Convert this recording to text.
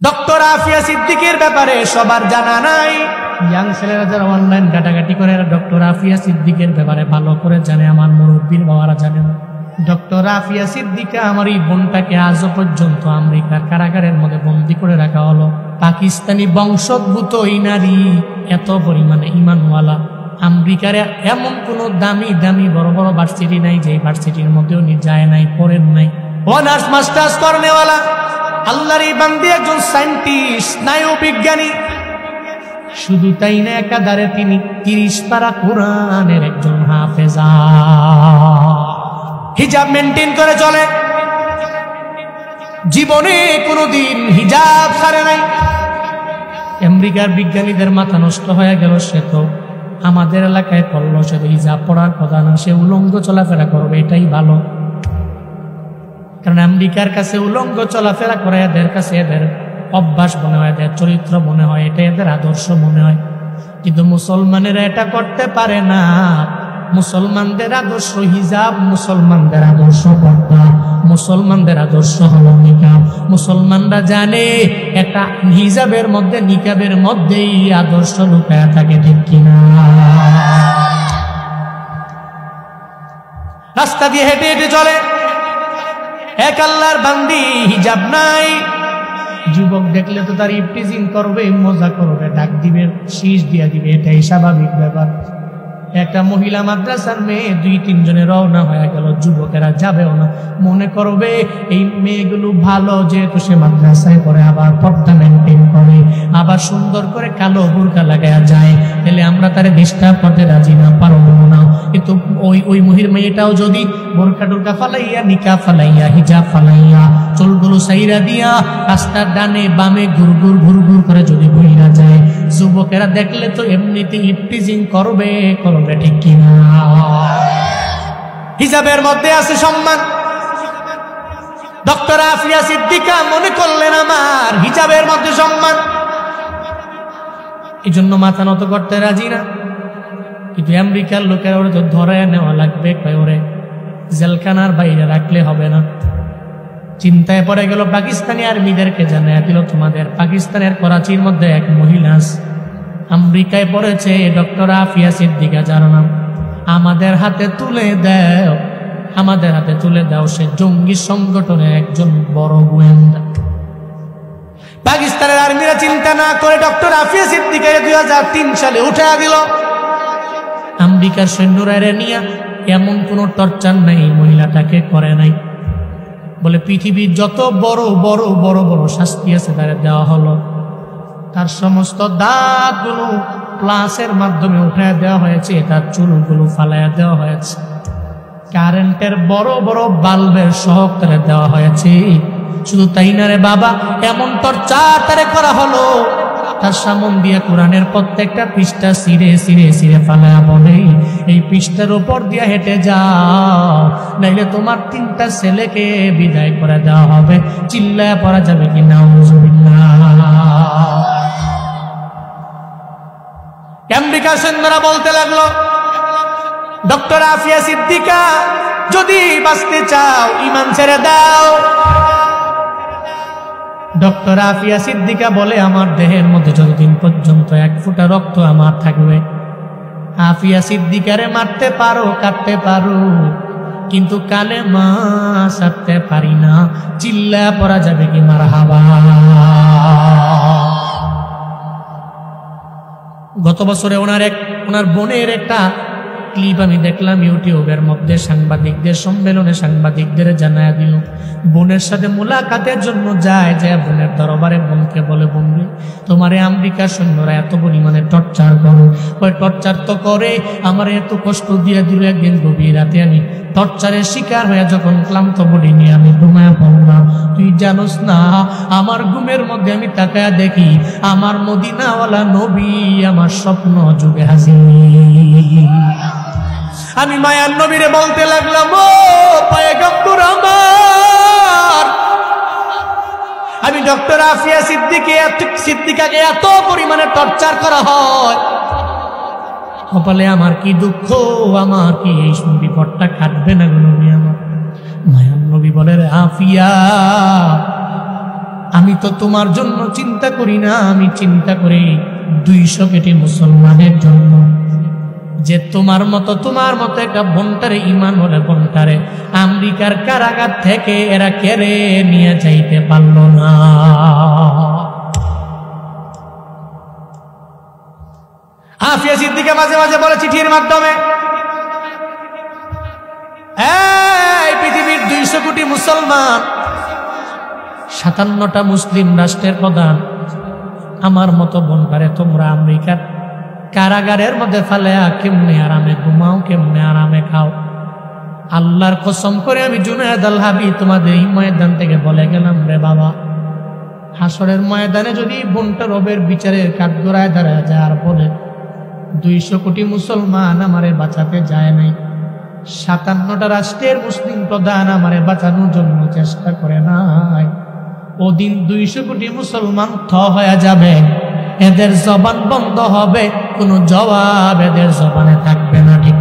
Doctor Afia সিদ্দিকের ব্যাপারে সবার জানা নাই। ইয়াং ছেলেরা যারা অনলাইন ঘাটাঘাটি করে ডক্টর আফিয়া সিদ্দিকের ব্যাপারে ভালো করে জানে, আমার মুরব্বীর বাবারা জানে না। ডক্টর আফিয়া সিদ্দিকা আমার এই বোনটাকে আজও পর্যন্ত আমেরিকার কারাগারের মধ্যে বন্দী করে রাখা হলো। পাকিস্তানি বংশোদ্ভূত এই নারী এত পরিমাণে ইমানওয়ালা। আমেরিকার এমন কোন দামি দামি বড় বড় ভার্সিটি নাই যে ভার্সিটির মধ্যেও উনি যায় নাই, পড়েন নাই। অনার্স মাস্টার্স করনেওয়ালা আল্লাহর এই বান্দি একজন সায়েন্টিস্ট, স্নায়ু বিজ্ঞানী। শুধু তাই না, একাধারে তিনি 30 পারা কোরআনের একজন হাফেজা। হিজাব মেনটেন করে চলে, জীবনে কোনোদিন হিজাব ছাড়ে নাই। আমেরিকার বিজ্ঞানীদের মাথা নষ্ট হয়ে গেল। সে তো আমাদের এলাকায় পড়লো, সে তো হিজাব পড়ার কথা না, সে উলঙ্গ চলাফেরা করবে, এটাই ভালো। কারণ আমেরিকার কাছে উলঙ্গ চলাফেরা করে এদের কাছে এদের অভ্যাস মনে হয়, এদের চরিত্র মনে হয়, এটা এদের আদর্শ মনে হয়। কিন্তু মুসলমানেরা এটা করতে পারে না। মুসলমানদের আদর্শ হিজাব, মুসলমানদের আদর্শ পর্দা, মুসলমানদের আদর্শ হলো নিকাব। মুসলমানরা জানে একটা হিজাবের মধ্যে, নিকাবের মধ্যেই আদর্শ লুকায়া থাকে, ঠিক কিনা? রাস্তা দিয়ে হেঁটে হেঁটে চলে, এক আল্লাহর বান্দি, হিজাব নাই। যুবক দেখলে তো তার ইফটিজিং করবে, মজা করবে, ডাক দিবে, শীষ দিয়া দিবে, এটাই স্বাভাবিক ব্যাপার। একটা মহিলা মাদ্রাসার মেয়ে 2-3 জনে রওনা হয়ে গেল, যুবকেরা যাবেও না, মনে করবে এই মেয়েগুলো ভালো, যেহেতু সে মাদ্রাসায় পড়ে, আবার পর্দা মেনটেন করে, আবার সুন্দর করে কালো বুরকা লাগায়া যায়, তাহলে আমরা তারে ডিস্টার্ব করতে রাজি না, পারবো না। কিন্তু ওই মহির মেয়েটাও যদি বোরকা টুরকা ফালাইয়া, নিকাব ফালাইয়া, হিজাব ফালাইয়া, চুলগুলো সাইরা দিয়া রাস্তার ডানে বামে ঘুরঘুর ঘুরঘুর করে যদি বইরা যায়, যুবকেরা দেখলে তো এমনিতে ইফটিজিং করবে, ঠিক কিনা? হিজাবের মধ্যে আছে সম্মান। ডক্টর আফিয়া সিদ্দিকা মনে করলেন আমার হিজাবের মধ্যে সম্মান, এই জন্য মাথা নত করতে রাজি না। কিন্তু আমেরিকার লোকেরা ওরে তো ধরে নেওয়া লাগবে, ওরে জেলখানার বাইরে রাখলে হবে না। চিন্তায় পড়ে গেল, পাকিস্তানি আর্মিদেরকে জানায় দিল, তোমাদের পাকিস্তানের করাচির মধ্যে এক মহিলা আমেরিকায় পড়েছে, ডক্টর আফিয়া সিদ্দিকা, জানো না? আমাদের হাতে তুলে দাও, আমাদের হাতে তুলে দাও। সে জঙ্গি সংগঠনের একজন বড় গোয়েন্দা। পাকিস্তানের আর্মিরা চিন্তা না করে ডক্টর আফিয়া সিদ্দিকা 2003 সালে উঠে দিল। আমেরিকার সৈন্যরা নিয়ে এমন কোন টর্চার নাই মহিলাটাকে করে নাই। বলে পৃথিবীর যত বড় বড় বড় বড় শাস্তি আছে তারা দেওয়া হলো। তার সমস্ত দাঁতগুলো প্লাসের মাধ্যমে উঠে দেওয়া হয়েছে, তার চুলগুলো ফালাইয়া দেওয়া হয়েছে, কারেন্টের বড় বড় বাল্বের শক তারে দেওয়া হয়েছে। শুধু তাই না রে বাবা, এমন টর্চার তারে করা হলো, তার সামন দিয়ে কোরআনের প্রত্যেকটা পৃষ্ঠা ছিঁড়ে ছিঁড়ে ছিঁড়ে ফালায়া বলে, এই পৃষ্ঠার উপর দিয়ে হেঁটে যাও, নাইলে তোমার 3টা ছেলেকে বিদায় করে দেওয়া হবে। চিল্লায়া পড়া যাবে কি? নাউযুবিল্লাহ। আমেরিকার সৈন্যরা বলতে লাগলো, ডক্টর আফিয়া সিদ্দিকা, যদি বাঁচতে চাও ঈমান ছেড়ে দাও। ডক্টর আফিয়া সিদ্দিকা বলে, আমার দেহের মধ্যে যতদিন পর্যন্ত 1 ফোঁটা রক্ত আমার থাকবে, আফিয়া সিদ্দিকারে মারতে পারো, কাটতে পারো, কিন্তু কালেমা ছাড়তে পারি না। চিল্লা পড়া যাবে কি? মারহাবা। গত বছরে ওনার বোনের একটা ক্লিপ আমি দেখলাম ইউটিউবের মধ্যে, সাংবাদিকদের সম্মেলনে সাংবাদিকদের জানায়া দিল, বোনের সাথে মুলাকাতের জন্য যায়, বোনের দরবারে বোনকে বলে, বন্ধু তোমারে আমেরিকার সৈন্যরা এত পরিমাণে টর্চার করো। ওই টর্চার তো করে, আমার এত কষ্ট দিয়ে দিল, একদিন গভীর রাতে আমি টর্চারের শিকার হয়ে যখন ক্লান্ত বডি নিয়ে আমি ঘুমায় পড়লাম, তুই জানোস না আমার ঘুমের মধ্যে আমি তাকায়া দেখি আমার মদিনাওয়ালা নবী আমার স্বপ্ন যুগে হাজির। আমি মায়ার নবীরে বলতে লাগলাম, ও পয়গম্বর আমার, আমি ডক্টর আফিয়া সিদ্দিকাকে এত পরিমাণে টর্চার করা হয়, কপালে আমার কি দুঃখ, আমার কি এই বিপদটা কাটবে না গো নবী আমার? মায়ার নবী বলে, রে আফিয়া, আমি তো তোমার জন্য চিন্তা করি না, আমি চিন্তা করি 200 কোটি মুসলমানের জন্য, যে তোমার মতো একটা বন্টারে ইমান হলে বন্টারে আমেরিকার কারাগার থেকে এরা কেড়ে নিয়ে যাইতে পারল না। আফিয়া সিদ্দিকা মাঝে মাঝে বলে চিঠির মাধ্যমে, এই পৃথিবীর 200 কোটি মুসলমান, 57টা মুসলিম রাষ্ট্রের প্রধান, আমার মতো বন্টারে তোমরা আমেরিকার কারাগারের মধ্যে ফেলেয়া কেমনে আরামে ঘুমাও, কেমনে আরামে খাও। আল্লাহর কসম করে আমি জুনায়েদ আল হাবি তোমাদের এই ময়দান থেকে বলে গেলাম, রে বাবা, হাসরের ময়দানে যদি বন্টা রবের বিচারের কাঠগড়ায় দাঁড়ায় যায় আর বলে 200 কোটি মুসলমান আমারে বাঁচাতে যায় নাই, 57টা রাষ্ট্রের মুসলিম প্রধান আমারে বাঁচানোর জন্য চেষ্টা করে নাই, ওদিন 200 কোটি মুসলমান থ হয়ে যাবে, এদের জবান বন্ধ হবে, কোনো জবাব এদের জবানে থাকবে না। ঠিক